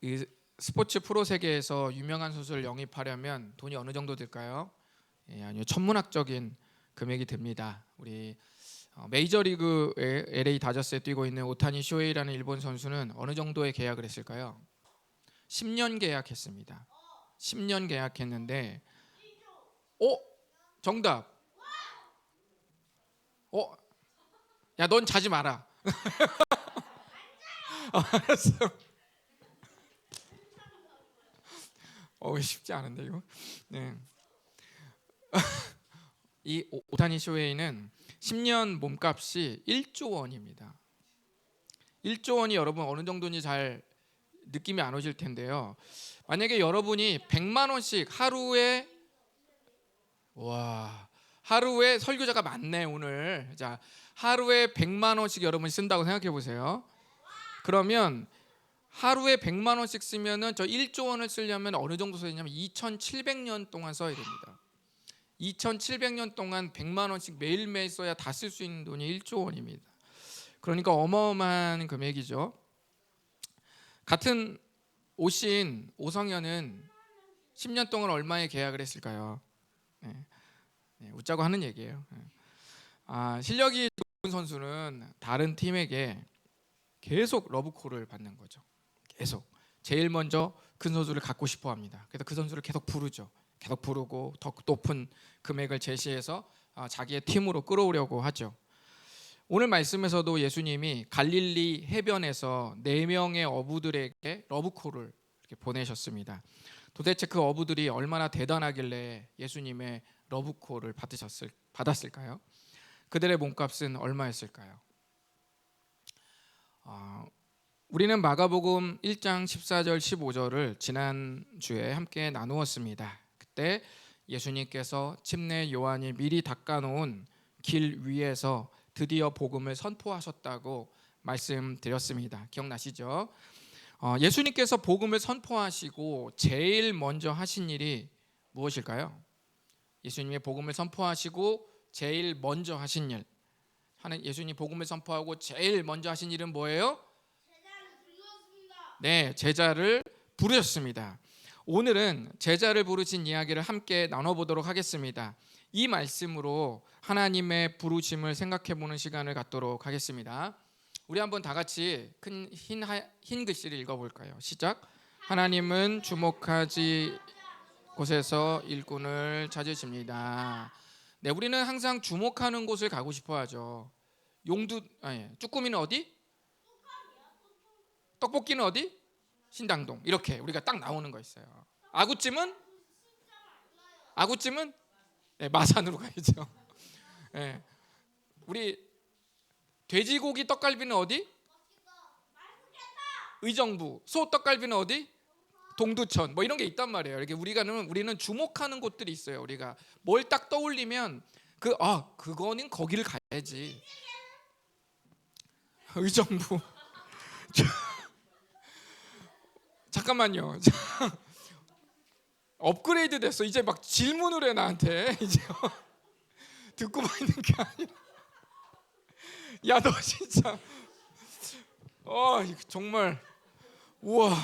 이 스포츠 프로 세계에서 유명한 선수를 영입하려면 돈이 어느 정도 들까요? 아니요, 천문학적인 금액이 듭니다. 우리 메이저리그의 LA 다저스에 뛰고 있는 오타니 쇼헤이라는 일본 선수는 어느 정도의 계약을 했을까요? 10년 계약했습니다. 10년 계약했는데, 정답. 야, 넌 자지 마라. 알았어. 쉽지 않은데 이거. 네. 이 오타니 쇼헤이는 10년 몸값이 1조 원입니다. 1조 원이 여러분 어느 정도인지 잘 느낌이 안 오실 텐데요. 만약에 여러분이 100만 원씩 하루에 설교자가 많네 오늘. 자, 하루에 100만 원씩 여러분이 쓴다고 생각해 보세요. 그러면 하루에 100만 원씩 쓰면은 저 1조 원을 쓰려면 어느 정도 써야 되냐면 2700년 동안 써야 됩니다. 2700년 동안 100만 원씩 매일매일 써야 다 쓸 수 있는 돈이 1조 원입니다. 그러니까 어마어마한 금액이죠. 같은 오신 오성현은 10년 동안 얼마에 계약을 했을까요? 웃자고 하는 얘기예요. 실력이 좋은 선수는 다른 팀에게 계속 러브콜을 받는 거죠. 계속 제일 먼저 큰 선수를 갖고 싶어 합니다. 그래서 그 선수를 계속 부르죠. 계속 부르고 더 높은 금액을 제시해서 자기의 팀으로 끌어오려고 하죠. 오늘 말씀에서도 예수님이 갈릴리 해변에서 4명의 어부들에게 러브콜을 이렇게 보내셨습니다. 도대체 그 어부들이 얼마나 대단하길래 예수님의 러브콜을 받았을까요? 그들의 몸값은 얼마였을까요? 우리는 마가복음 1장 14절 15절을 지난주에 함께 나누었습니다. 그때 예수님께서 침례 요한이 미리 닦아놓은 길 위에서 드디어 복음을 선포하셨다고 말씀드렸습니다. 기억나시죠? 예수님께서 복음을 선포하시고 제일 먼저 하신 일이 무엇일까요? 예수님의 복음을 선포하시고 제일 먼저 하신 일, 예수님 복음을 선포하고 제일 먼저 하신 일은 뭐예요? 네, 제자를 부르셨습니다. 오늘은 제자를 부르신 이야기를 함께 나눠보도록 하겠습니다. 이 말씀으로 하나님의 부르심을 생각해보는 시간을 갖도록 하겠습니다. 우리 한번 다 같이 큰 흰 글씨를 읽어볼까요? 시작. 하나님은 주목하지 곳에서 일꾼을 찾으십니다. 네, 우리는 항상 주목하는 곳을 가고 싶어하죠. 쭈꾸미는 어디? 떡볶이는 어디? 신당동. 이렇게 우리가 딱 나오는 거 있어요. 아구찜은? 네, 마산으로 가야죠. 네. 우리 돼지고기 떡갈비는 어디? 의정부. 소 떡갈비는 어디? 동두천. 뭐 이런 게 있단 말이에요. 이렇게 우리는 주목하는 곳들이 있어요. 우리가 뭘 딱 떠올리면 그거는 거기를 가야지. 의정부. 잠깐만요. 업그레이드 됐어. 이제 막 질문을 해 나한테. 이제 듣고만 있는 게 아니라. 야, 너 진짜. 정말. 우와.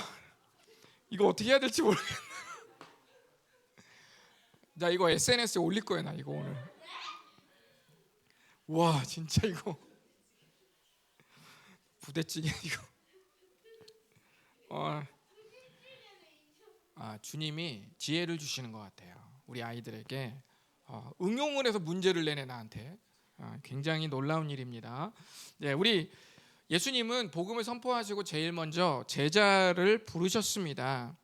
이거 어떻게 해야 될지 모르겠네. 나 이거 SNS에 올릴 거야, 나 이거 오늘. 와, 진짜 이거 부대찌개 이거. 주님이 지혜를 주시는 것 같아요. 우리 아이들에게 응용을 해서 문제를 내내 나한테. 굉장히 놀라운 일입니다. 네, 우리 예수님은 복음을 선포하시고 제일 먼저 제자를 부르셨습니다.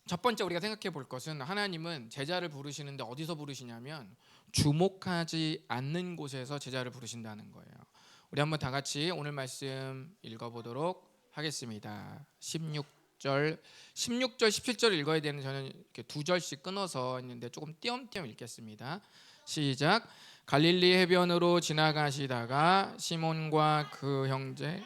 첫 번째 우리가 생각해 볼 것은 하나님은 제자를 부르시는데 어디서 부르시냐면 주목하지 않는 곳에서 제자를 부르신다는 거예요. 우리 한번 다 같이 오늘 말씀 읽어보도록 하겠습니다. 16절, 17절 읽어야 되는 저는 이렇게 2절씩 끊어서 있는데 조금 띄엄띄엄 읽겠습니다. 시작. 갈릴리 해변으로 지나가시다가 시몬과 그 형제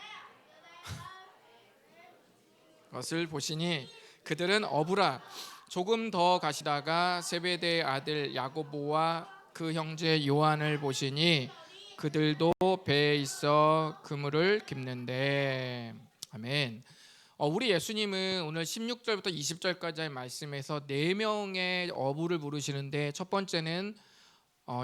것을 보시니 그들은 어부라. 조금 더 가시다가 세베대의 아들 야고보와 그 형제 요한을 보시니 그들도 배에 있어 그물을 깁는데. 아멘. 우리 예수님은 오늘 16절부터 20절까지의 말씀에서 네 명의 어부를 부르시는데 첫 번째는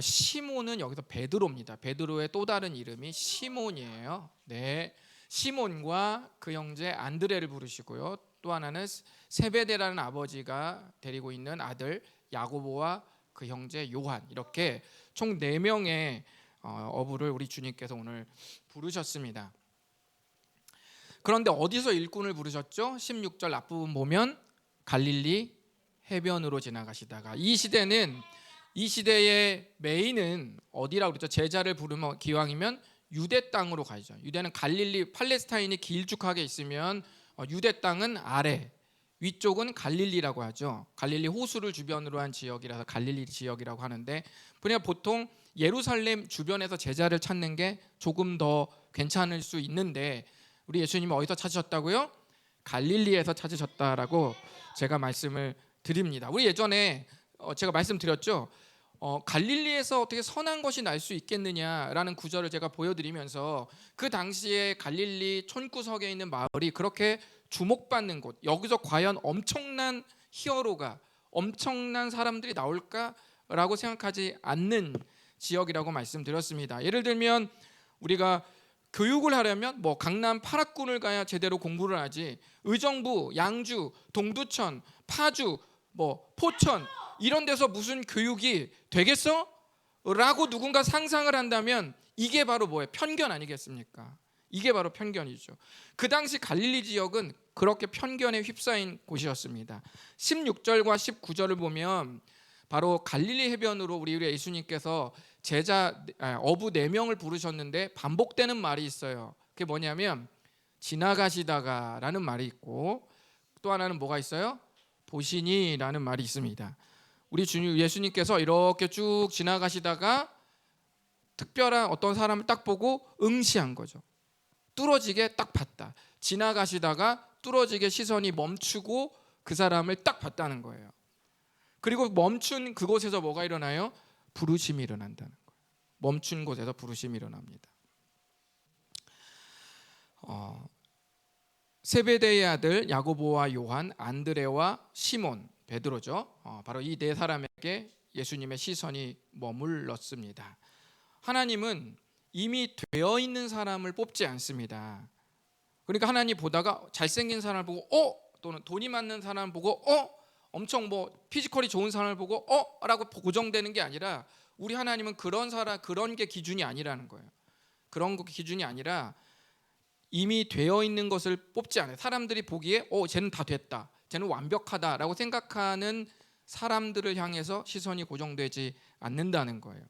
시몬은 여기서 베드로입니다. 베드로의 또 다른 이름이 시몬이에요. 네, 시몬과 그 형제 안드레를 부르시고요. 또 하나는 세베대라는 아버지가 데리고 있는 아들 야고보와 그 형제 요한, 이렇게 총 4명의 어부를 우리 주님께서 오늘 부르셨습니다. 그런데 어디서 일꾼을 부르셨죠? 16절 앞부분 보면 갈릴리 해변으로 지나가시다가, 이 시대의 메인은 어디라고 그러죠? 제자를 부르면 기왕이면 유대 땅으로 가죠. 유대는 갈릴리, 팔레스타인이 길쭉하게 있으면 유대 땅은 아래, 위쪽은 갈릴리라고 하죠. 갈릴리 호수를 주변으로 한 지역이라서 갈릴리 지역이라고 하는데, 그냥 보통 예루살렘 주변에서 제자를 찾는 게 조금 더 괜찮을 수 있는데, 우리 예수님이 어디서 찾으셨다고요? 갈릴리에서 찾으셨다라고 제가 말씀을 드립니다. 우리 예전에 제가 말씀드렸죠. 갈릴리에서 어떻게 선한 것이 날 수 있겠느냐라는 구절을 제가 보여드리면서, 그 당시에 갈릴리 촌구석에 있는 마을이 그렇게 주목받는 곳, 여기서 과연 엄청난 히어로가, 엄청난 사람들이 나올까라고 생각하지 않는 지역이라고 말씀드렸습니다. 예를 들면 우리가 교육을 하려면 강남 8학군을 가야 제대로 공부를 하지, 의정부, 양주, 동두천, 파주, 포천 이런 데서 무슨 교육이 되겠어? 라고 누군가 상상을 한다면 이게 바로 편견 아니겠습니까? 이게 바로 편견이죠. 그 당시 갈릴리 지역은 그렇게 편견에 휩싸인 곳이었습니다. 16절과 19절을 보면 바로 갈릴리 해변으로 우리 예수님께서 어부 4명을 부르셨는데 반복되는 말이 있어요. 그게 뭐냐면 지나가시다가 라는 말이 있고, 또 하나는 뭐가 있어요? 보시니 라는 말이 있습니다. 우리 주님 예수님께서 이렇게 쭉 지나가시다가 특별한 어떤 사람을 딱 보고 응시한 거죠. 뚫어지게 딱 봤다. 지나가시다가 뚫어지게 시선이 멈추고 그 사람을 딱 봤다는 거예요. 그리고 멈춘 그곳에서 뭐가 일어나요? 부르심이 일어난다는 거예요. 멈춘 곳에서 부르심이 일어납니다. 세베대의 아들 야고보와 요한, 안드레와 시몬, 베드로죠. 바로 이 4사람에게 예수님의 시선이 머물렀습니다. 하나님은 이미 되어 있는 사람을 뽑지 않습니다. 그러니까 하나님 보다가 잘생긴 사람을 보고 또는 돈이 많는 사람을 보고 엄청 피지컬이 좋은 사람을 보고 라고 고정되는 게 아니라, 우리 하나님은 그런 게 기준이 아니라는 거예요. 그런 게 기준이 아니라 이미 되어 있는 것을 뽑지 않아요. 사람들이 보기에 쟤는 다 됐다, 쟤는 완벽하다라고 생각하는 사람들을 향해서 시선이 고정되지 않는다는 거예요.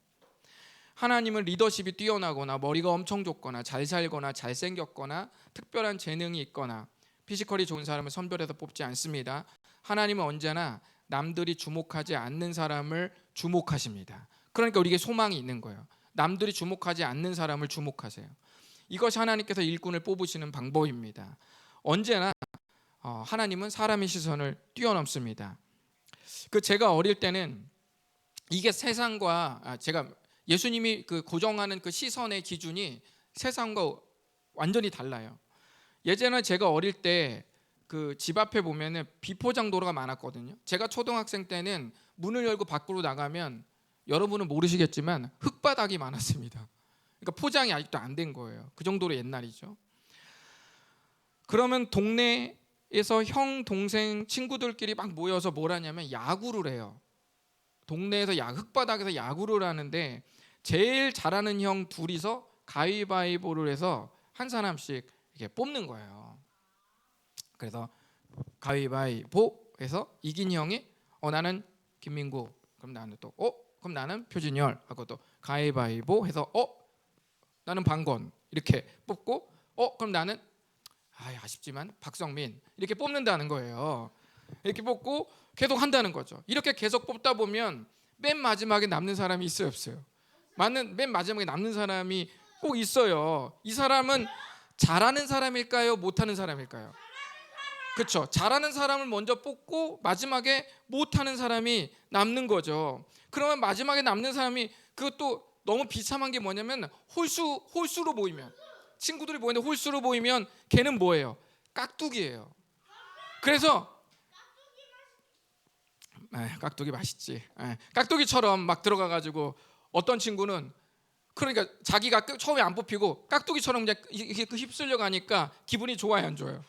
하나님은 리더십이 뛰어나거나 머리가 엄청 좋거나 잘 살거나 잘생겼거나 특별한 재능이 있거나 피지컬이 좋은 사람을 선별해서 뽑지 않습니다. 하나님은 언제나 남들이 주목하지 않는 사람을 주목하십니다. 그러니까 우리에게 소망이 있는 거예요. 남들이 주목하지 않는 사람을 주목하세요. 이것이 하나님께서 일꾼을 뽑으시는 방법입니다. 언제나 하나님은 사람의 시선을 뛰어넘습니다. 제가 어릴 때는 이게 세상과 제가 예수님이 고정하는 그 시선의 기준이 세상과 완전히 달라요. 예전에 제가 어릴 때 집 앞에 보면은 비포장 도로가 많았거든요. 제가 초등학생 때는 문을 열고 밖으로 나가면, 여러분은 모르시겠지만 흙바닥이 많았습니다. 그러니까 포장이 아직도 안 된 거예요. 그 정도로 옛날이죠. 그러면 동네에서 형, 동생, 친구들끼리 막 모여서 뭘 하냐면 야구를 해요. 동네에서 흙바닥에서 야구를 하는데, 제일 잘하는 형 둘이서 가위바위보를 해서 한 사람씩 이렇게 뽑는 거예요. 그래서 가위바위보 해서 이긴 형이 나는 김민구, 그럼 나는 또 그럼 나는 표진열 하고, 또 가위바위보 해서 나는 방건, 이렇게 뽑고 그럼 나는 아쉽지만 박성민, 이렇게 뽑는다는 거예요. 이렇게 뽑고 계속 한다는 거죠. 이렇게 계속 뽑다 보면 맨 마지막에 남는 사람이 있어요, 없어요? 맨 마지막에 남는 사람이 꼭 있어요. 이 사람은 잘하는 사람일까요, 못하는 사람일까요? 그렇죠. 잘하는 사람을 먼저 뽑고 마지막에 못하는 사람이 남는 거죠. 그러면 마지막에 남는 사람이, 그것도 너무 비참한 게 뭐냐면 홀수로 모이면, 친구들이 모이는데 홀수로 모이면 걔는 뭐예요? 깍두기예요. 그래서 깍두기 맛있지. 깍두기처럼 막 들어가가지고 어떤 친구는 그러니까 자기가 처음에 안 뽑히고 깍두기처럼 그냥 휩쓸려 가니까 기분이 좋아요, 안 좋아요?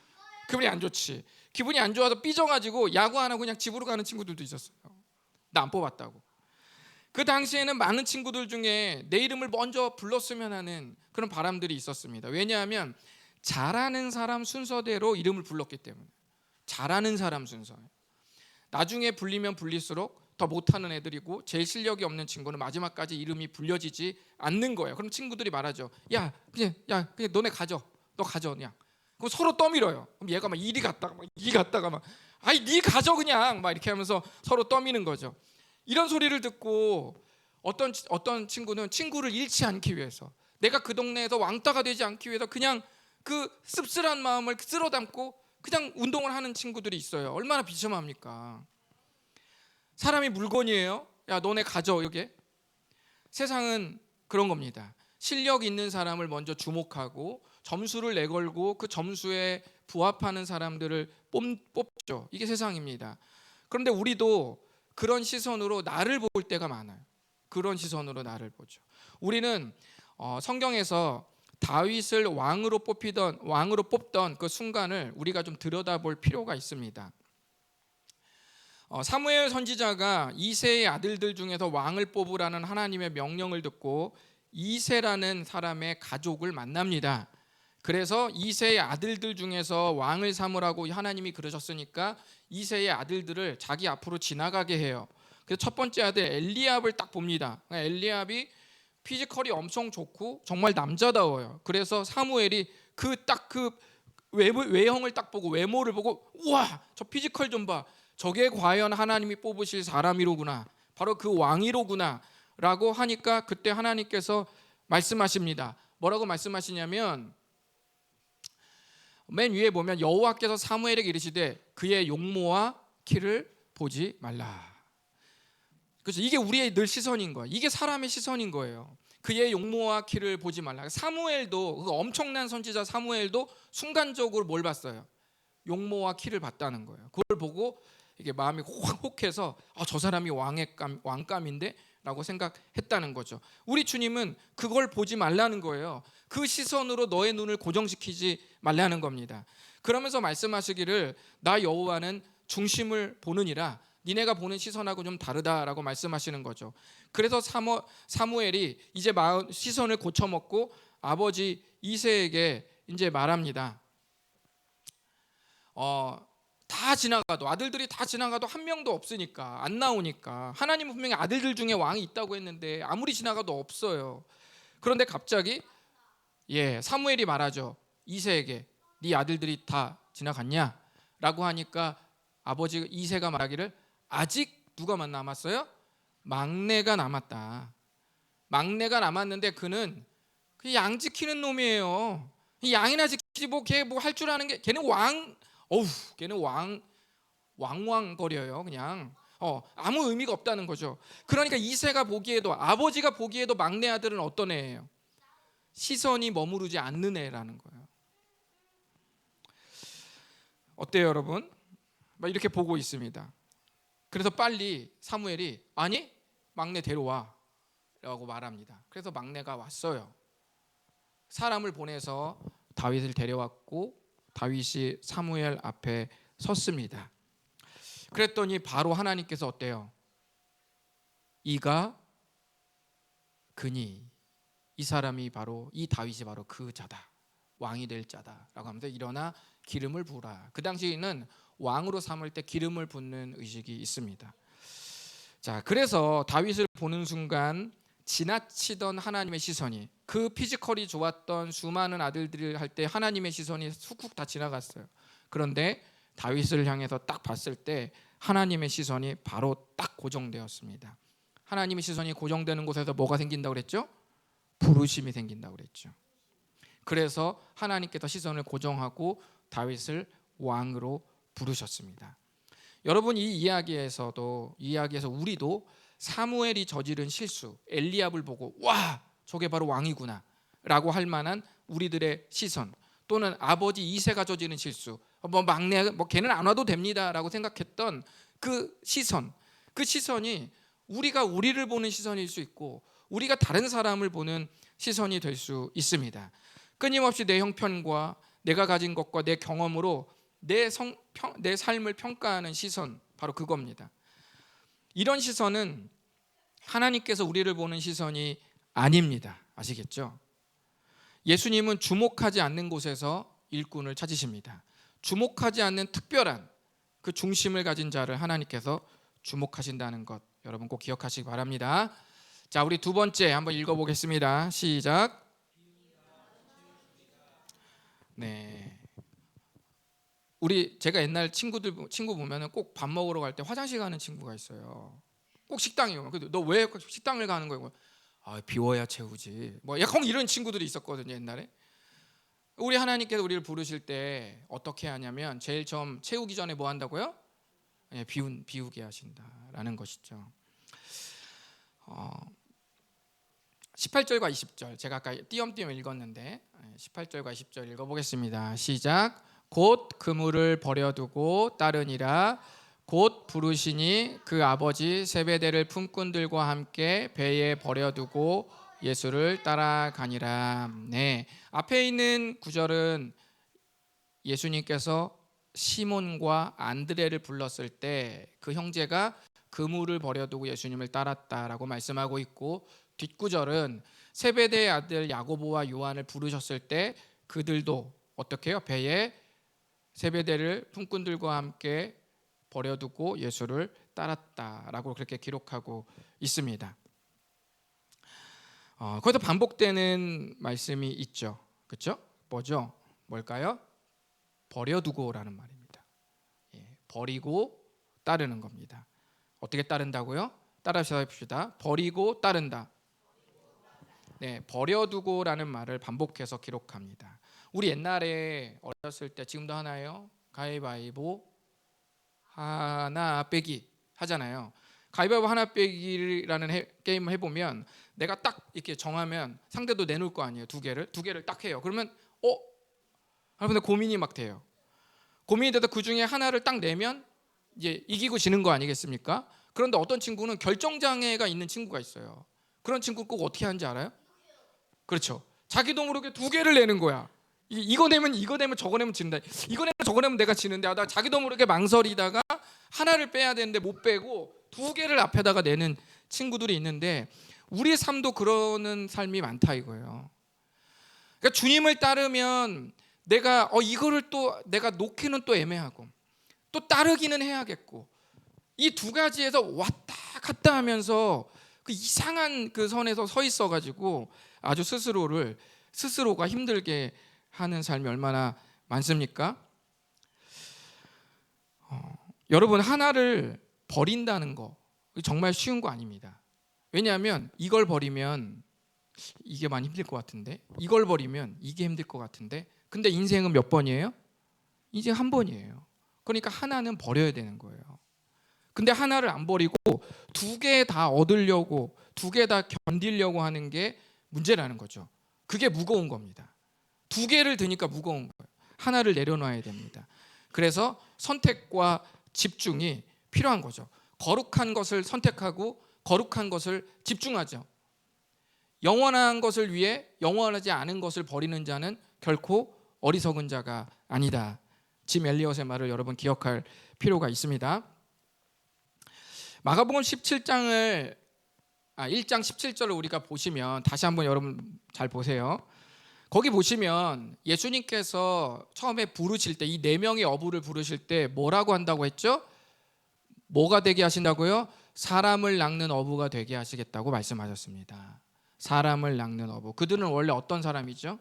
기분이 안 좋지. 기분이 안 좋아서 삐져가지고 야구 안 하고 그냥 집으로 가는 친구들도 있었어요. 나 안 뽑았다고. 그 당시에는 많은 친구들 중에 내 이름을 먼저 불렀으면 하는 그런 바람들이 있었습니다. 왜냐하면 잘하는 사람 순서대로 이름을 불렀기 때문에. 잘하는 사람 순서. 나중에 불리면 불릴수록 더 못하는 애들이고 제일 실력이 없는 친구는 마지막까지 이름이 불려지지 않는 거예요. 그럼 친구들이 말하죠. 야 그냥 너네 가져. 너 가져 그냥. 그럼 서로 떠밀어요. 그럼 얘가 막 이리 갔다가 막 이리 갔다가 막 아이 네 가져 그냥 막 이렇게 하면서 서로 떠미는 거죠. 이런 소리를 듣고 어떤 친구는 친구를 잃지 않기 위해서 내가 그 동네에서 왕따가 되지 않기 위해서 그냥 그 씁쓸한 마음을 쓸어 담고 그냥 운동을 하는 친구들이 있어요. 얼마나 비참합니까? 사람이 물건이에요. 야 너네 가져 여기. 세상은 그런 겁니다. 실력 있는 사람을 먼저 주목하고 점수를 내걸고 그 점수에 부합하는 사람들을 뽑죠. 이게 세상입니다. 그런데 우리도 그런 시선으로 나를 볼 때가 많아요. 그런 시선으로 나를 보죠. 우리는 성경에서 다윗을 왕으로 뽑던 그 순간을 우리가 좀 들여다볼 필요가 있습니다. 사무엘 선지자가 이새의 아들들 중에서 왕을 뽑으라는 하나님의 명령을 듣고 이새라는 사람의 가족을 만납니다. 그래서 이새의 아들들 중에서 왕을 삼으라고 하나님이 그러셨으니까 이새의 아들들을 자기 앞으로 지나가게 해요. 그래서 첫 번째 아들 엘리압을 딱 봅니다. 엘리압이 피지컬이 엄청 좋고 정말 남자다워요. 그래서 사무엘이 그 외형을 딱 보고 외모를 보고 우와 저 피지컬 좀 봐. 저게 과연 하나님이 뽑으실 사람이로구나. 바로 그 왕이로구나 라고 하니까 그때 하나님께서 말씀하십니다. 뭐라고 말씀하시냐면 맨 위에 보면 여호와께서 사무엘에게 이르시되 그의 용모와 키를 보지 말라. 그래서 이게 우리의 늘 시선인 거예요. 이게 사람의 시선인 거예요. 그의 용모와 키를 보지 말라. 사무엘도 그 엄청난 선지자 사무엘도 순간적으로 뭘 봤어요? 용모와 키를 봤다는 거예요. 그걸 보고 이게 마음이 혹해서 저 사람이 왕감인데 라고 생각했다는 거죠. 우리 주님은 그걸 보지 말라는 거예요. 그 시선으로 너의 눈을 고정시키지 말라는 겁니다. 그러면서 말씀하시기를 나 여호와는 중심을 보느니라. 니네가 보는 시선하고 좀 다르다라고 말씀하시는 거죠. 그래서 사무엘이 이제 시선을 고쳐먹고 아버지 이새에게 이제 말합니다. 다 지나가도 아들들이 다 지나가도 한 명도 없으니까 안 나오니까 하나님은 분명히 아들들 중에 왕이 있다고 했는데 아무리 지나가도 없어요. 그런데 갑자기 사무엘이 말하죠. 이새에게 네 아들들이 다 지나갔냐? 라고 하니까 아버지 이새가 말하기를 아직 누가 남았어요? 막내가 남았다. 막내가 남았는데 그는 그 양 지키는 놈이에요. 양이나 지키지 걔 뭐 할 줄 아는 게 걔는 걔는 왕왕거려요. 그냥 아무 의미가 없다는 거죠. 그러니까 이새가 보기에도 아버지가 보기에도 막내 아들은 어떤 애예요? 시선이 머무르지 않는 애라는 거예요. 어때요, 여러분? 막 이렇게 보고 있습니다. 그래서 빨리 사무엘이 아니 막내 데려와 라고 말합니다. 그래서 막내가 왔어요. 사람을 보내서 다윗을 데려왔고 다윗이 사무엘 앞에 섰습니다. 그랬더니 바로 하나님께서 어때요? 이가 그니 이 사람이 바로 이 다윗이 바로 그 자다. 왕이 될 자다라고 하면서 일어나 기름을 부으라. 그 당시에는 왕으로 삼을 때 기름을 붓는 의식이 있습니다. 자, 그래서 다윗을 보는 순간 지나치던 하나님의 시선이 그 피지컬이 좋았던 수많은 아들들을 할 때 하나님의 시선이 훅훅 다 지나갔어요. 그런데 다윗을 향해서 딱 봤을 때 하나님의 시선이 바로 딱 고정되었습니다. 하나님의 시선이 고정되는 곳에서 뭐가 생긴다고 그랬죠? 부르심이 생긴다고 그랬죠. 그래서 하나님께서 시선을 고정하고 다윗을 왕으로 부르셨습니다. 여러분 이 이야기에서 우리도 사무엘이 저지른 실수, 엘리압을 보고 와 저게 바로 왕이구나 라고 할 만한 우리들의 시선, 또는 아버지 이새가 저지른 실수, 뭐 막내 뭐 걔는 안 와도 됩니다라고 생각했던 그 시선이 우리가 우리를 보는 시선일 수 있고 우리가 다른 사람을 보는 시선이 될 수 있습니다. 끊임없이 내 형편과 내가 가진 것과 내 경험으로 내 삶을 평가하는 시선, 바로 그겁니다. 이런 시선은 하나님께서 우리를 보는 시선이 아닙니다. 아시겠죠? 예수님은 주목하지 않는 곳에서 일꾼을 찾으십니다. 주목하지 않는 특별한 그 중심을 가진 자를 하나님께서 주목하신다는 것, 여러분 꼭 기억하시기 바랍니다. 자, 우리 두 번째 한번 읽어보겠습니다. 시작. 네, 제가 옛날 친구 보면은 꼭 밥 먹으러 갈 때 화장실 가는 친구가 있어요. 꼭 식당이요. 근데 너 왜 식당을 가는 거예요? 비워야 채우지. 뭐 약간 이런 친구들이 있었거든요, 옛날에. 우리 하나님께서 우리를 부르실 때 어떻게 하냐면 제일 처음 채우기 전에 뭐 한다고요? 비우게 하신다라는 것이죠. 18절과 20절 제가 아까 띄엄띄엄 읽었는데 18절과 20절 읽어보겠습니다. 시작. 곧 그물을 버려두고 따르니라. 곧 부르시니 그 아버지 세베대를 품꾼들과 함께 배에 버려두고 예수를 따라가니라. 네, 앞에 있는 구절은 예수님께서 시몬과 안드레를 불렀을 때 그 형제가 그물을 버려두고 예수님을 따랐다라고 말씀하고 있고, 뒷구절은 세베대의 아들 야고보와 요한을 부르셨을 때 그들도 어떻게 해요? 배에 세베대를 품꾼들과 함께 버려두고 예수를 따랐다라고 그렇게 기록하고 있습니다. 거기서 반복되는 말씀이 있죠. 그렇죠? 뭐죠? 뭘까요? 버려두고라는 말입니다. 버리고 따르는 겁니다. 어떻게 따른다고요? 따라서 해봅시다. 버리고 따른다. 네, 버려두고라는 말을 반복해서 기록합니다. 우리 옛날에 어렸을 때, 지금도 하나요? 가위바위보 하나 빼기 하잖아요. 가위바위보 하나 빼기라는 게임을 해보면 내가 딱 이렇게 정하면 상대도 내놓을 거 아니에요. 두 개를 딱 해요. 그러면 여러분들 고민이 막 돼요. 고민이 돼도 그 중에 하나를 딱 내면 이제 이기고 지는 거 아니겠습니까? 그런데 어떤 친구는 결정장애가 있는 친구가 있어요. 그런 친구 꼭 어떻게 하는지 알아요? 그렇죠. 자기도 모르게 두 개를 내는 거야. 이거 내면 저거 내면 진다. 이거 내면 저거 내면 내가 지는데 하다가 자기도 모르게 망설이다가 하나를 빼야 되는데 못 빼고 두 개를 앞에다가 내는 친구들이 있는데, 우리 삶도 그러는 삶이 많다 이거예요. 그러니까 주님을 따르면 내가 이거를 또 내가 놓기는 또 애매하고 또 따르기는 해야겠고, 이 두 가지에서 왔다 갔다 하면서 그 이상한 그 선에서 서 있어가지고 아주 스스로가 힘들게 하는 삶이 얼마나 많습니까? 여러분, 하나를 버린다는 거 정말 쉬운 거 아닙니다. 왜냐하면 이걸 버리면 이게 많이 힘들 것 같은데, 이걸 버리면 이게 힘들 것 같은데, 근데 인생은 몇 번이에요? 이제 한 번이에요. 그러니까 하나는 버려야 되는 거예요. 근데 하나를 안 버리고 두 개 다 얻으려고, 두 개 다 견디려고 하는 게 문제라는 거죠. 그게 무거운 겁니다. 두 개를 드니까 무거운 거예요. 하나를 내려놔야 됩니다. 그래서 선택과 집중이 필요한 거죠. 거룩한 것을 선택하고 거룩한 것을 집중하죠. 영원한 것을 위해 영원하지 않은 것을 버리는 자는 결코 어리석은 자가 아니다. 짐 엘리엇의 말을 여러분 기억할 필요가 있습니다. 마가복음 1장 17절을 우리가 보시면, 다시 한번 여러분 잘 보세요. 거기 보시면 예수님께서 처음에 부르실 때, 이 네 명의 어부를 부르실 때 뭐라고 한다고 했죠? 뭐가 되게 하신다고요? 사람을 낚는 어부가 되게 하시겠다고 말씀하셨습니다. 사람을 낚는 어부. 그들은 원래 어떤 사람이죠?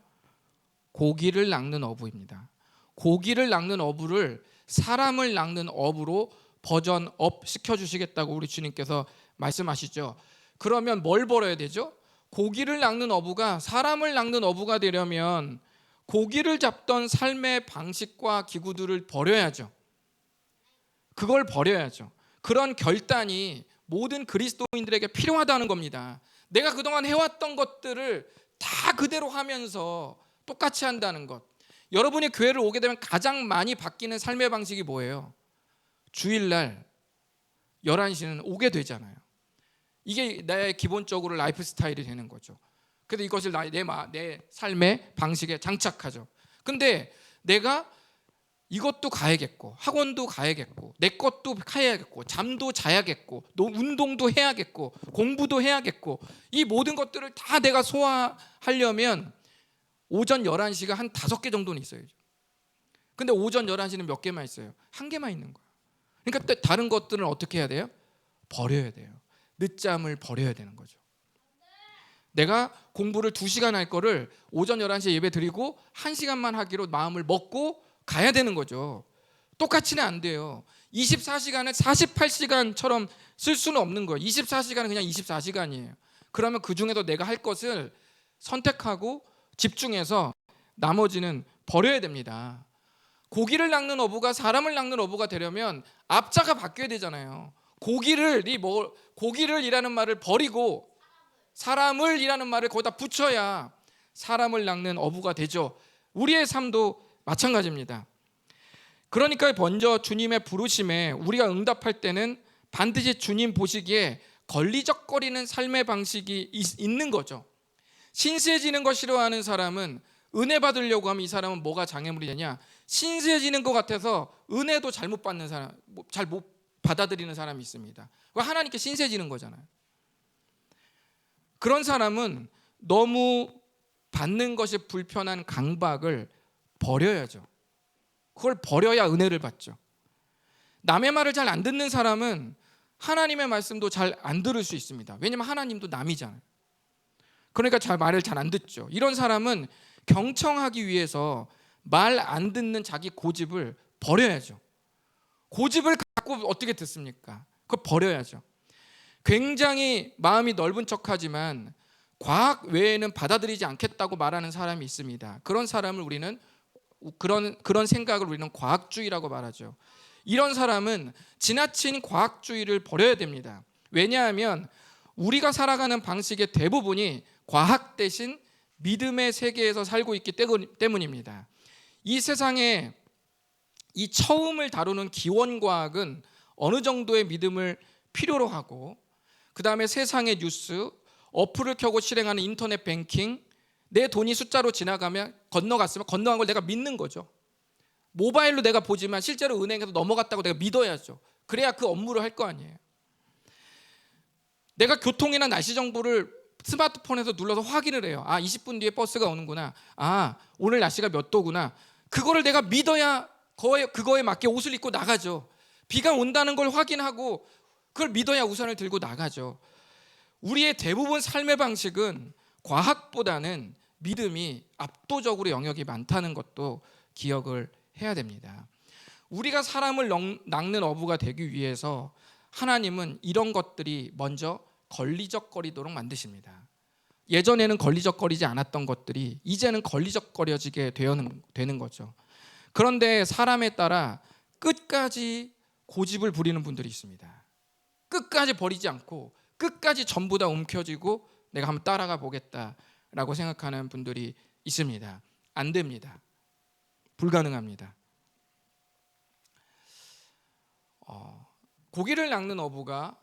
고기를 낚는 어부입니다. 고기를 낚는 어부를 사람을 낚는 어부로 버전업 시켜주시겠다고 우리 주님께서 말씀하시죠. 그러면 뭘 벌어야 되죠? 고기를 낚는 어부가 사람을 낚는 어부가 되려면 고기를 잡던 삶의 방식과 기구들을 버려야죠. 그걸 버려야죠. 그런 결단이 모든 그리스도인들에게 필요하다는 겁니다. 내가 그동안 해왔던 것들을 다 그대로 하면서 똑같이 한다는 것, 여러분이 교회를 오게 되면 가장 많이 바뀌는 삶의 방식이 뭐예요? 주일날 11시는 오게 되잖아요. 이게 내 기본적으로 라이프 스타일이 되는 거죠. 그래서 이것을 내 삶의 방식에 장착하죠. 근데 내가 이것도 가야겠고, 학원도 가야겠고, 내 것도 해야겠고, 잠도 자야겠고, 운동도 해야겠고, 공부도 해야겠고, 이 모든 것들을 다 내가 소화하려면 오전 11시가 한 5개 정도는 있어야죠. 근데 오전 11시는 몇 개만 있어요? 한 개만 있는 거예요. 그러니까 다른 것들은 어떻게 해야 돼요? 버려야 돼요. 늦잠을 버려야 되는 거죠. 내가 공부를 2시간 할 거를 오전 11시에 예배 드리고 1시간만 하기로 마음을 먹고 가야 되는 거죠. 똑같이는 안 돼요. 24시간을 48시간처럼 쓸 수는 없는 거예요. 24시간은 그냥 24시간이에요. 그러면 그 중에도 내가 할 것을 선택하고 집중해서 나머지는 버려야 됩니다. 고기를 낚는 어부가 사람을 낚는 어부가 되려면 앞자가 바뀌어야 되잖아요. 고기를이라는 말을 버리고 사람을 이라는 말을 거기다 붙여야 사람을 낚는 어부가 되죠. 우리의 삶도 마찬가지입니다. 그러니까 먼저 주님의 부르심에 우리가 응답할 때는 반드시 주님 보시기에 걸리적거리는 삶의 방식이 있는 거죠. 신세지는 거 싫어하는 사람은 은혜 받으려고 하면 이 사람은 뭐가 장애물이 되냐? 신세지는 것 같아서 은혜도 잘못 받는 사람, 잘 못 받아들이는 사람이 있습니다. 하나님께 신세지는 거잖아요. 그런 사람은 너무 받는 것이 불편한 강박을 버려야죠. 그걸 버려야 은혜를 받죠. 남의 말을 잘 안 듣는 사람은 하나님의 말씀도 잘 안 들을 수 있습니다. 왜냐하면 하나님도 남이잖아요. 그러니까 말을 잘 안 듣죠. 이런 사람은 경청하기 위해서 말 안 듣는 자기 고집을 버려야죠. 고집을 갖고 어떻게 듣습니까? 그걸 버려야죠. 굉장히 마음이 넓은 척하지만 과학 외에는 받아들이지 않겠다고 말하는 사람이 있습니다. 그런 사람을 우리는 그런 생각을 우리는 과학주의라고 말하죠. 이런 사람은 지나친 과학주의를 버려야 됩니다. 왜냐하면 우리가 살아가는 방식의 대부분이 과학 대신 믿음의 세계에서 살고 있기 때문입니다. 이 세상에 이 처음을 다루는 기원과학은 어느 정도의 믿음을 필요로 하고, 그 다음에 세상의 뉴스, 어플을 켜고 실행하는 인터넷 뱅킹, 내 돈이 숫자로 지나가면 건너간 걸 내가 믿는 거죠. 모바일로 내가 보지만 실제로 은행에서 넘어갔다고 내가 믿어야죠. 그래야 그 업무를 할 거 아니에요. 내가 교통이나 날씨 정보를 스마트폰에서 눌러서 확인을 해요. 20분 뒤에 버스가 오는구나. 오늘 날씨가 몇 도구나. 그거를 내가 믿어야 그거에 맞게 옷을 입고 나가죠. 비가 온다는 걸 확인하고 그걸 믿어야 우산을 들고 나가죠. 우리의 대부분 삶의 방식은 과학보다는 믿음이 압도적으로 영역이 많다는 것도 기억을 해야 됩니다. 우리가 사람을 낚는 어부가 되기 위해서 하나님은 이런 것들이 먼저 걸리적거리도록 만드십니다. 예전에는 걸리적거리지 않았던 것들이 이제는 걸리적거려지게 되는 거죠. 그런데 사람에 따라 끝까지 고집을 부리는 분들이 있습니다. 끝까지 버리지 않고 끝까지 전부 다 움켜쥐고 내가 한번 따라가 보겠다라고 생각하는 분들이 있습니다. 안 됩니다. 불가능합니다. 고기를 낚는 어부가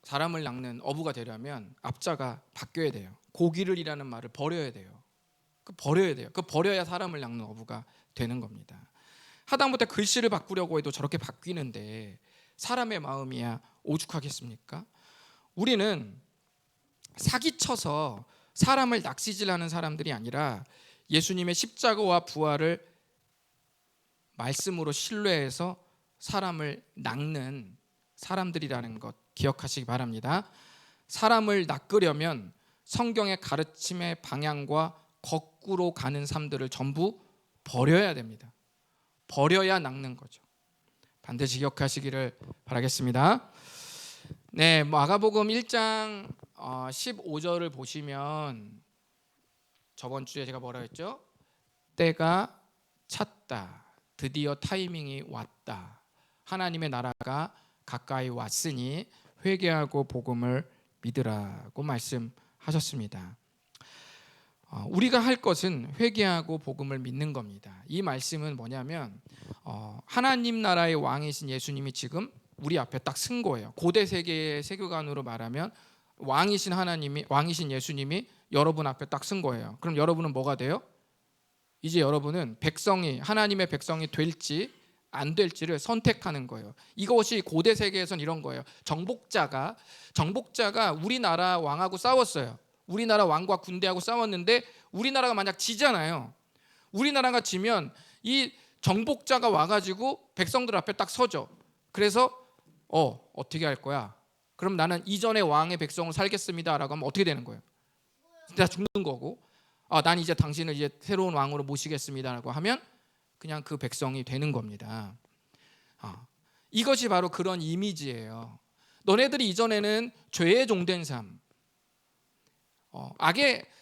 사람을 낚는 어부가 되려면 앞자가 바뀌어야 돼요. 고기를이라는 말을 버려야 돼요. 버려야 돼요. 버려야 사람을 낚는 어부가 되는 겁니다. 하다못해 글씨를 바꾸려고 해도 저렇게 바뀌는데 사람의 마음이야 오죽하겠습니까? 우리는 사기쳐서 사람을 낚시질하는 사람들이 아니라 예수님의 십자가와 부활을 말씀으로 신뢰해서 사람을 낚는 사람들이라는 것 기억하시기 바랍니다. 사람을 낚으려면 성경의 가르침의 방향과 거꾸로 가는 삶들을 전부 버려야 됩니다. 버려야 낚는 거죠. 반드시 기억하시기를 바라겠습니다. 네, 마가복음 1장 15절을 보시면 저번 주에 제가 뭐라 했죠? 때가 찼다. 드디어 타이밍이 왔다. 하나님의 나라가 가까이 왔으니 회개하고 복음을 믿으라고 말씀하셨습니다. 우리가 할 것은 회개하고 복음을 믿는 겁니다. 이 말씀은 뭐냐면 하나님 나라의 왕이신 예수님이 지금 우리 앞에 딱 쓴 거예요. 고대 세계의 세계관으로 말하면 왕이신 예수님이 여러분 앞에 딱 쓴 거예요. 그럼 여러분은 뭐가 돼요? 이제 여러분은 하나님의 백성이 될지 안 될지를 선택하는 거예요. 이것이 고대 세계에선 이런 거예요. 정복자가 우리나라 왕하고 싸웠어요. 우리나라 왕과 군대하고 싸웠는데 우리나라가 만약 지잖아요. 우리나라가 지면 이 정복자가 와가지고 백성들 앞에 딱 서죠. 그래서 어떻게 할 거야? 그럼 나는 이전의 왕의 백성으로 살겠습니다라고 하면 어떻게 되는 거예요? 진짜 죽는 거고, 난 이제 당신을 이제 새로운 왕으로 모시겠습니다라고 하면 그냥 그 백성이 되는 겁니다. 이것이 바로 그런 이미지예요. 너네들이 이전에는 죄의 종된 삶,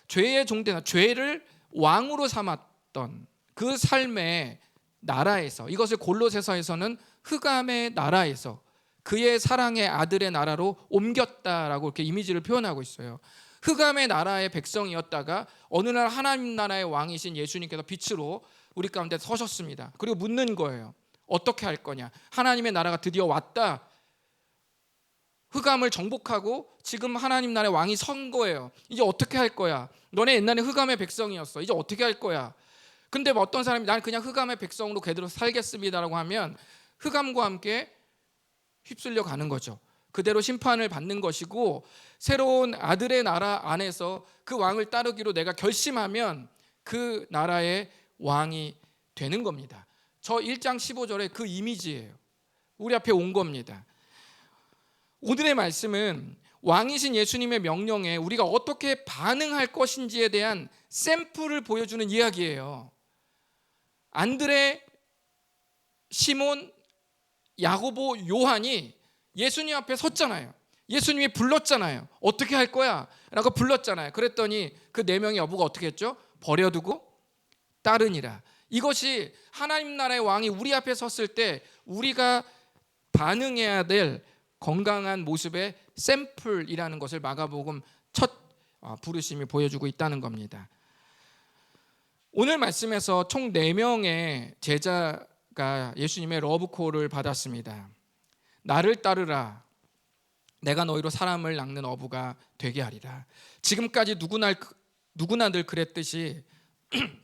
죄의 종된 삶, 죄를 왕으로 삼았던 그 삶의 나라에서, 이것을 골로새서에서는 흑암의 나라에서 그의 사랑의 아들의 나라로 옮겼다라고 이렇게 이미지를 표현하고 있어요. 흑암의 나라의 백성이었다가 어느 날 하나님 나라의 왕이신 예수님께서 빛으로 우리 가운데 서셨습니다. 그리고 묻는 거예요. 어떻게 할 거냐? 하나님의 나라가 드디어 왔다. 흑암을 정복하고 지금 하나님 나라의 왕이 선 거예요. 이제 어떻게 할 거야? 너네 옛날에 흑암의 백성이었어. 이제 어떻게 할 거야? 근데 어떤 사람이 난 그냥 흑암의 백성으로 그대로 살겠습니다라고 하면 흑암과 함께 휩쓸려 가는 거죠. 그대로 심판을 받는 것이고, 새로운 아들의 나라 안에서 그 왕을 따르기로 내가 결심하면 그 나라의 왕이 되는 겁니다. 저 1장 15절에 그 이미지예요. 우리 앞에 온 겁니다. 오늘의 말씀은 왕이신 예수님의 명령에 우리가 어떻게 반응할 것인지에 대한 샘플을 보여주는 이야기예요. 안드레, 시몬, 야고보, 요한이 예수님 앞에 섰잖아요. 예수님이 불렀잖아요. 어떻게 할 거야? 라고 불렀잖아요. 그랬더니 그 네 명의 어부가 어떻게 했죠? 버려두고 따르니라. 이것이 하나님 나라의 왕이 우리 앞에 섰을 때 우리가 반응해야 될 건강한 모습의 샘플이라는 것을 마가복음 첫 부르심이 보여주고 있다는 겁니다. 오늘 말씀에서 총 4명의 제자가 예수님의 러브콜을 받았습니다. 나를 따르라. 내가 너희로 사람을 낚는 어부가 되게 하리라. 지금까지 누구나 늘 그랬듯이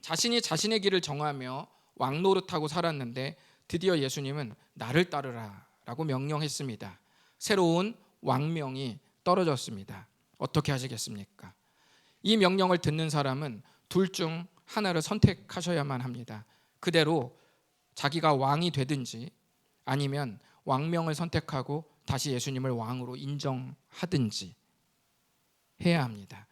자신이 자신의 길을 정하며 왕노릇하고 살았는데 드디어 예수님은 나를 따르라 라고 명령했습니다. 새로운 왕명이 떨어졌습니다. 어떻게 하시겠습니까? 이 명령을 듣는 사람은 둘 중 하나를 선택하셔야만 합니다. 그대로 자기가 왕이 되든지 아니면 왕명을 선택하고 다시 예수님을 왕으로 인정하든지 해야 합니다.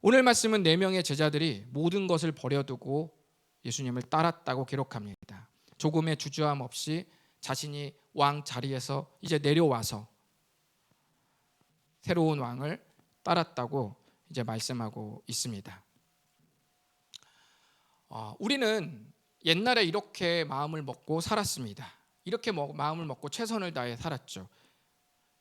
오늘 말씀은 4명의 제자들이 모든 것을 버려두고 예수님을 따랐다고 기록합니다. 조금의 주저함 없이 자신이 왕 자리에서 이제 내려와서 새로운 왕을 따랐다고 이제 말씀하고 있습니다. 우리는 옛날에 이렇게 마음을 먹고 살았습니다. 이렇게 마음을 먹고 최선을 다해 살았죠.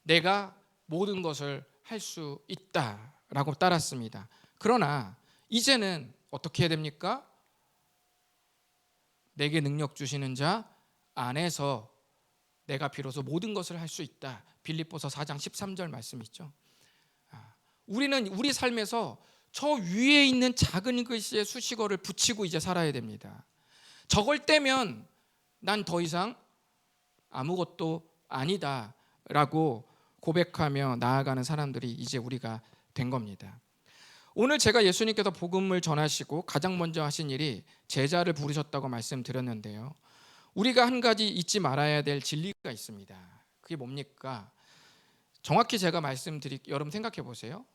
내가 모든 것을 할 수 있다라고 따랐습니다. 그러나 이제는 어떻게 해야 됩니까? 내게 능력 주시는 자 안에서 내가 비로소 모든 것을 할 수 있다. 빌립보서 4장 13절 말씀 있죠. 우리는 우리 삶에서 저 위에 있는 작은 글씨의 수식어를 붙이고 이제 살아야 됩니다. 저걸 떼면 난 더 이상 아무것도 아니다라고 고백하며 나아가는 사람들이 이제 우리가 된 겁니다. 오늘 제가 예수님께서 복음을 전하시고 가장 먼저 하신 일이 제자를 부르셨다고 말씀드렸는데요. 우리가 한 가지 잊지 말아야 될 진리가 있습니다. 그게 뭡니까? 정확히 제가 여러분 생각해 보세요.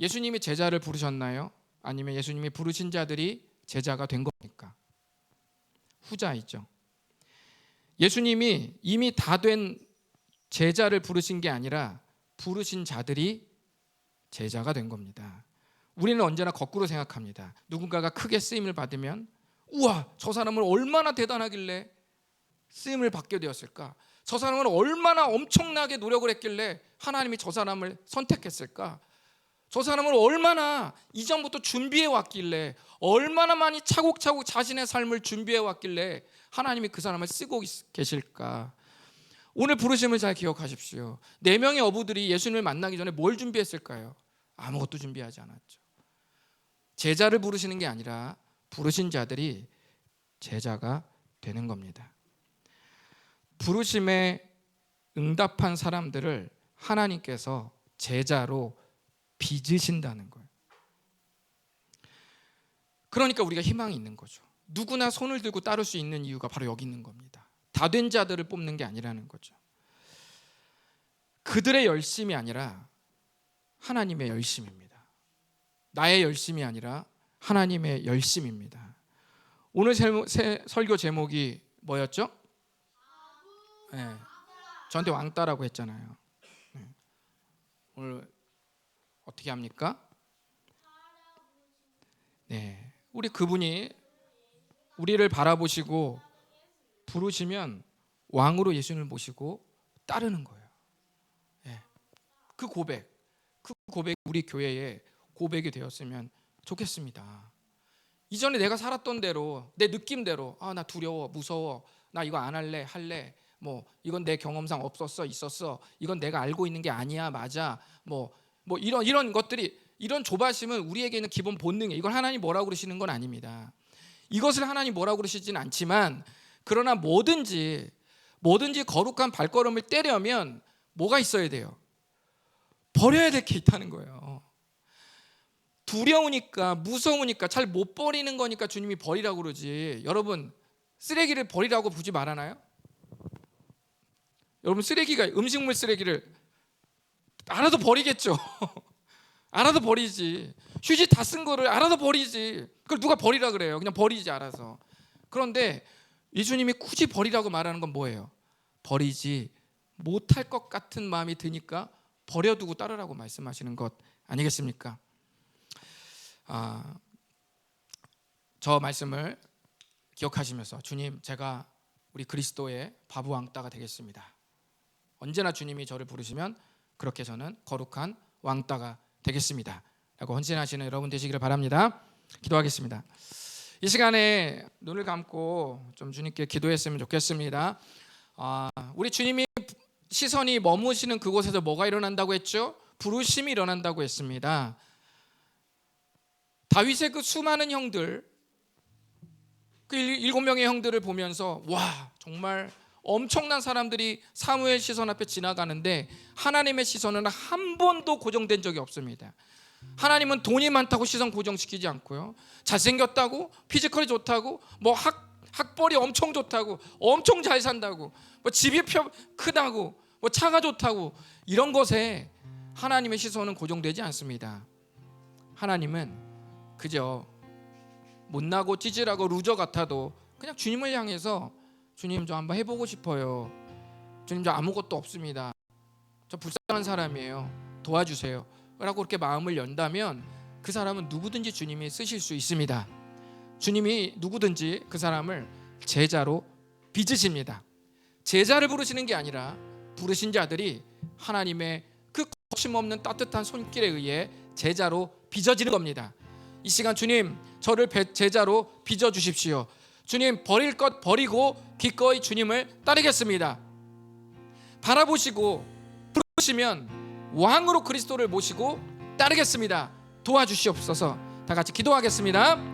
예수님이 제자를 부르셨나요? 아니면 예수님이 부르신 자들이 제자가 된 겁니까? 후자이죠. 예수님이 이미 다 된 제자를 부르신 게 아니라 부르신 자들이 제자가 된 겁니다. 우리는 언제나 거꾸로 생각합니다. 누군가가 크게 쓰임을 받으면 우와, 저 사람은 얼마나 대단하길래 쓰임을 받게 되었을까? 저 사람은 얼마나 엄청나게 노력을 했길래 하나님이 저 사람을 선택했을까? 저 사람을 얼마나 이전부터 준비해 왔길래, 얼마나 많이 차곡차곡 자신의 삶을 준비해 왔길래 하나님이 그 사람을 쓰고 계실까? 오늘 부르심을 잘 기억하십시오. 4명의 어부들이 예수님을 만나기 전에 뭘 준비했을까요? 아무것도 준비하지 않았죠. 제자를 부르시는 게 아니라 부르신 자들이 제자가 되는 겁니다. 부르심에 응답한 사람들을 하나님께서 제자로 빚으신다는 거예요. 그러니까 우리가 희망이 있는 거죠. 누구나 손을 들고 따를 수 있는 이유가 바로 여기 있는 겁니다. 다 된 자들을 뽑는 게 아니라는 거죠. 그들의 열심이 아니라 하나님의 열심입니다. 나의 열심이 아니라 하나님의 열심입니다. 오늘 설교 제목이 뭐였죠? 네, 저한테 왕따라고 했잖아요. 네. 오늘 어떻게 합니까? 네, 우리 그분이 우리를 바라보시고 부르시면 왕으로 예수님을 모시고 따르는 거예요. 네. 그 고백 우리 교회에 고백이 되었으면 좋겠습니다. 이전에 내가 살았던 대로, 내 느낌대로, 나 두려워, 무서워, 나 이거 안 할래, 뭐 이건 내 경험상 없었어, 있었어, 이건 내가 알고 있는 게 아니야, 맞아, 뭐 이런 것들이, 이런 조바심은 우리에게 있는 기본 본능이에요. 이걸 하나님 뭐라고 그러시는 건 아닙니다. 이것을 하나님 뭐라고 그러시진 않지만, 그러나 뭐든지 거룩한 발걸음을 떼려면 뭐가 있어야 돼요? 버려야 될 게 있다는 거예요. 두려우니까, 무서우니까, 잘 못 버리는 거니까 주님이 버리라고 그러지. 여러분, 쓰레기를 버리라고 보지 말아나요? 여러분, 음식물 쓰레기를 알아도 버리겠죠. 알아도 버리지. 휴지 다 쓴 거를 알아도 버리지. 그걸 누가 버리라 그래요? 그냥 버리지, 알아서. 그런데 예수님이 굳이 버리라고 말하는 건 뭐예요? 버리지 못할 것 같은 마음이 드니까 버려두고 따르라고 말씀하시는 것 아니겠습니까? 저 말씀을 기억하시면서, 주님, 제가 우리 그리스도의 바보 왕따가 되겠습니다. 언제나 주님이 저를 부르시면 그렇게 저는 거룩한 왕따가 되겠습니다 라고 헌신하시는 여러분 되시기를 바랍니다. 기도하겠습니다. 이 시간에 눈을 감고 좀 주님께 기도했으면 좋겠습니다. 우리 주님이 시선이 머무시는 그곳에서 뭐가 일어난다고 했죠? 부르심이 일어난다고 했습니다. 다윗의 그 수많은 형들, 그 7명의 형들을 보면서 와, 정말 엄청난 사람들이 사무엘 시선 앞에 지나가는데 하나님의 시선은 한 번도 고정된 적이 없습니다. 하나님은 돈이 많다고 시선 고정시키지 않고요, 잘생겼다고, 피지컬이 좋다고, 뭐 학벌이 엄청 좋다고, 엄청 잘 산다고, 뭐 집이 크다고, 뭐 차가 좋다고, 이런 것에 하나님의 시선은 고정되지 않습니다. 하나님은 그저 못나고 찌질하고 루저 같아도 그냥 주님을 향해서, 주님, 저 한번 해보고 싶어요. 주님, 저 아무것도 없습니다. 저 불쌍한 사람이에요. 도와주세요 라고 그렇게 마음을 연다면 그 사람은 누구든지 주님이 쓰실 수 있습니다. 주님이 누구든지 그 사람을 제자로 빚으십니다. 제자를 부르시는 게 아니라 부르신 자들이 하나님의 그 거침없는 따뜻한 손길에 의해 제자로 빚어지는 겁니다. 이 시간 주님, 저를 제자로 빚어주십시오. 주님, 버릴 것 버리고 기꺼이 주님을 따르겠습니다. 바라보시고 부르시면 왕으로 그리스도를 모시고 따르겠습니다. 도와주시옵소서. 다 같이 기도하겠습니다.